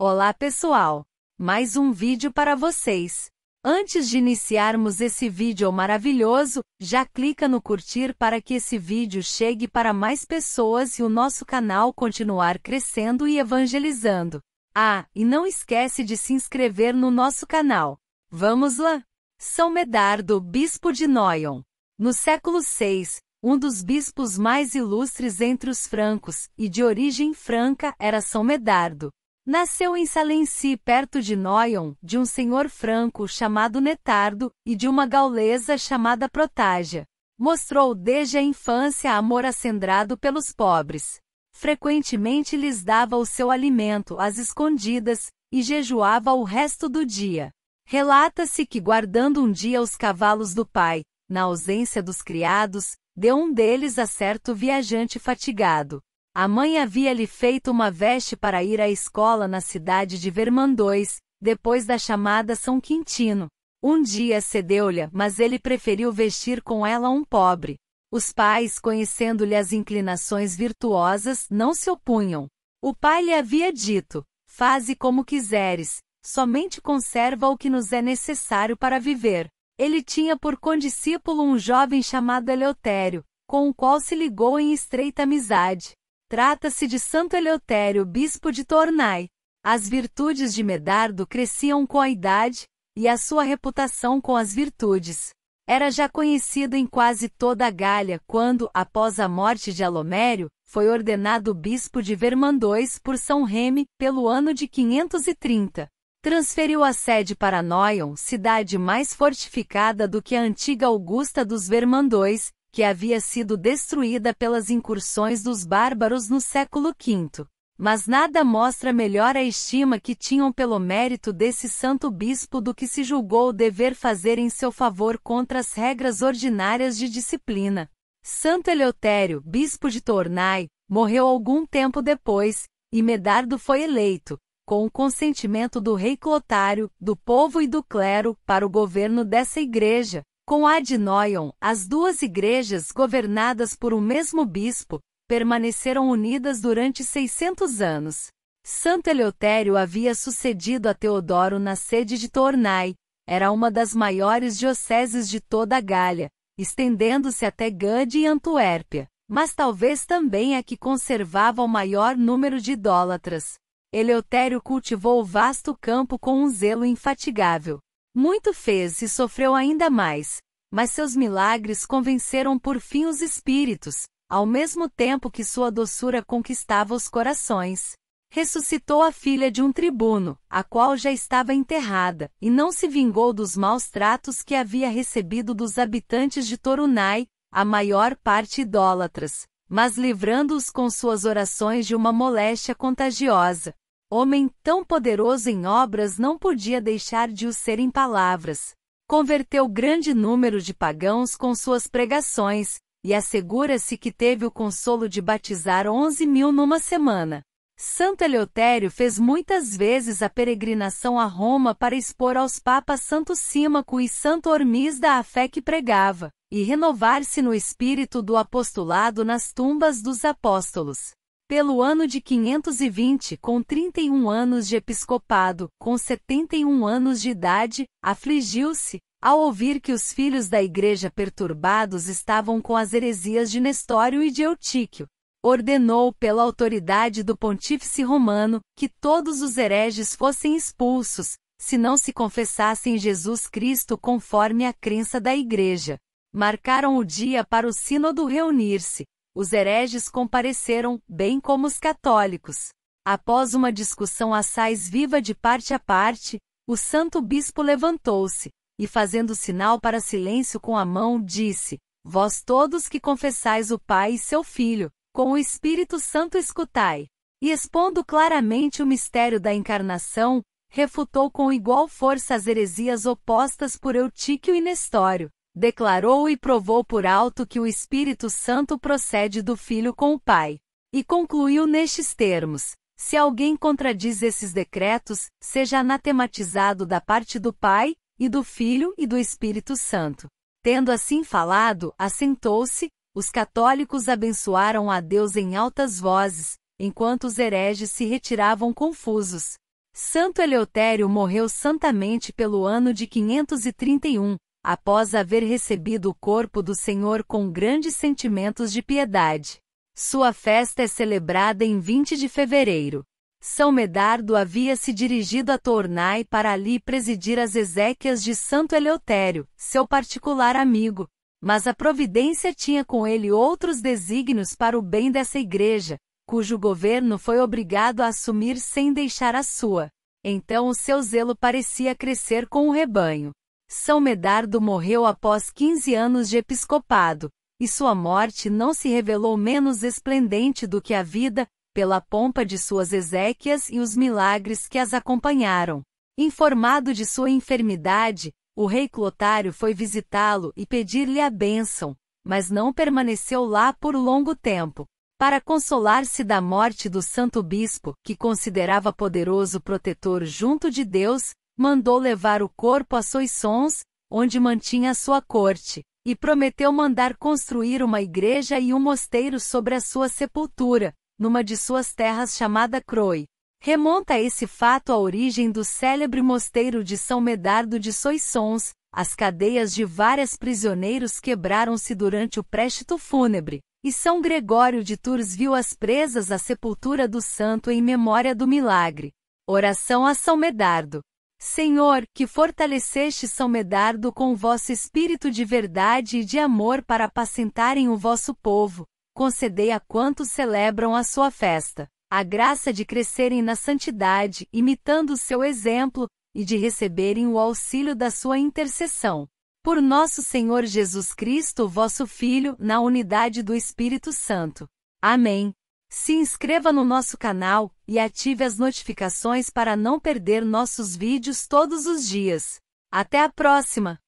Olá pessoal! Mais um vídeo para vocês. Antes de iniciarmos esse vídeo maravilhoso, já clica no curtir para que esse vídeo chegue para mais pessoas e o nosso canal continuar crescendo e evangelizando. Ah, e não esquece de se inscrever no nosso canal. Vamos lá? São Medardo, bispo de Noyon. No século VI, um dos bispos mais ilustres entre os francos, e de origem franca, era São Medardo. Nasceu em Salency, perto de Noyon, de um senhor franco chamado Netardo, e de uma gaulesa chamada Protágia. Mostrou desde a infância amor acendrado pelos pobres. Frequentemente lhes dava o seu alimento às escondidas, e jejuava o resto do dia. Relata-se que, guardando um dia os cavalos do pai, na ausência dos criados, deu um deles a certo viajante fatigado. A mãe havia-lhe feito uma veste para ir à escola na cidade de Vermandois, depois da chamada São Quintino. Um dia cedeu-lhe, mas ele preferiu vestir com ela um pobre. Os pais, conhecendo-lhe as inclinações virtuosas, não se opunham. O pai lhe havia dito: faze como quiseres, somente conserva o que nos é necessário para viver. Ele tinha por condiscípulo um jovem chamado Eleutério, com o qual se ligou em estreita amizade. Trata-se de Santo Eleutério, bispo de Tournai. As virtudes de Medardo cresciam com a idade, e a sua reputação com as virtudes. Era já conhecido em quase toda a Gália quando, após a morte de Alomério, foi ordenado bispo de Vermandois por São Remi, pelo ano de 530. Transferiu a sede para Noyon, cidade mais fortificada do que a antiga Augusta dos Vermandois, que havia sido destruída pelas incursões dos bárbaros no século V. Mas nada mostra melhor a estima que tinham pelo mérito desse santo bispo do que se julgou dever fazer em seu favor contra as regras ordinárias de disciplina. Santo Eleutério, bispo de Tournai, morreu algum tempo depois, e Medardo foi eleito, com o consentimento do rei Clotário, do povo e do clero, para o governo dessa igreja. Com a de Noyon, as duas igrejas, governadas por um mesmo bispo, permaneceram unidas durante 600 anos. Santo Eleutério havia sucedido a Teodoro na sede de Tournai, era uma das maiores dioceses de toda a Gália, estendendo-se até Gand e Antuérpia, mas talvez também a que conservava o maior número de idólatras. Eleutério cultivou o vasto campo com um zelo infatigável. Muito fez e sofreu ainda mais, mas seus milagres convenceram por fim os espíritos, ao mesmo tempo que sua doçura conquistava os corações. Ressuscitou a filha de um tribuno, a qual já estava enterrada, e não se vingou dos maus tratos que havia recebido dos habitantes de Tournai, a maior parte idólatras, mas livrando-os com suas orações de uma moléstia contagiosa. Homem tão poderoso em obras não podia deixar de o ser em palavras. Converteu grande número de pagãos com suas pregações, e assegura-se que teve o consolo de batizar 11.000 numa semana. Santo Eleutério fez muitas vezes a peregrinação a Roma para expor aos papas Santo Símaco e Santo Hormisda a fé que pregava, e renovar-se no espírito do apostolado nas tumbas dos apóstolos. Pelo ano de 520, com 31 anos de episcopado, com 71 anos de idade, afligiu-se, ao ouvir que os filhos da igreja perturbados estavam com as heresias de Nestório e de Eutíquio. Ordenou, pela autoridade do pontífice romano, que todos os hereges fossem expulsos, se não se confessassem Jesus Cristo conforme a crença da igreja. Marcaram o dia para o sínodo reunir-se. Os hereges compareceram, bem como os católicos. Após uma discussão assaz viva de parte a parte, o santo bispo levantou-se, e fazendo sinal para silêncio com a mão, disse: Vós todos que confessais o Pai e seu Filho, com o Espírito Santo escutai. E expondo claramente o mistério da encarnação, refutou com igual força as heresias opostas por Eutíquio e Nestório. Declarou e provou por alto que o Espírito Santo procede do Filho com o Pai. E concluiu nestes termos: se alguém contradiz esses decretos, seja anatematizado da parte do Pai, e do Filho e do Espírito Santo. Tendo assim falado, assentou-se, os católicos abençoaram a Deus em altas vozes, enquanto os hereges se retiravam confusos. Santo Eleutério morreu santamente pelo ano de 531, após haver recebido o corpo do Senhor com grandes sentimentos de piedade. Sua festa é celebrada em 20 de fevereiro. São Medardo havia se dirigido a Tournai para ali presidir as exéquias de Santo Eleutério, seu particular amigo, mas a providência tinha com ele outros desígnios para o bem dessa igreja, cujo governo foi obrigado a assumir sem deixar a sua. Então o seu zelo parecia crescer com o rebanho. São Medardo morreu após 15 anos de episcopado, e sua morte não se revelou menos esplendente do que a vida, pela pompa de suas exéquias e os milagres que as acompanharam. Informado de sua enfermidade, o rei Clotário foi visitá-lo e pedir-lhe a bênção, mas não permaneceu lá por longo tempo. Para consolar-se da morte do santo bispo, que considerava poderoso protetor junto de Deus, mandou levar o corpo a Soissons, onde mantinha a sua corte, e prometeu mandar construir uma igreja e um mosteiro sobre a sua sepultura, numa de suas terras chamada Croy. Remonta esse fato à origem do célebre mosteiro de São Medardo de Soissons. As cadeias de vários prisioneiros quebraram-se durante o préstito fúnebre, e São Gregório de Tours viu as presas à sepultura do santo em memória do milagre. Oração a São Medardo. Senhor, que fortaleceste São Medardo com vosso espírito de verdade e de amor para apacentarem o vosso povo, concedei a quantos celebram a sua festa a graça de crescerem na santidade, imitando o seu exemplo, e de receberem o auxílio da sua intercessão. Por nosso Senhor Jesus Cristo, vosso Filho, na unidade do Espírito Santo. Amém. Se inscreva no nosso canal e ative as notificações para não perder nossos vídeos todos os dias. Até a próxima!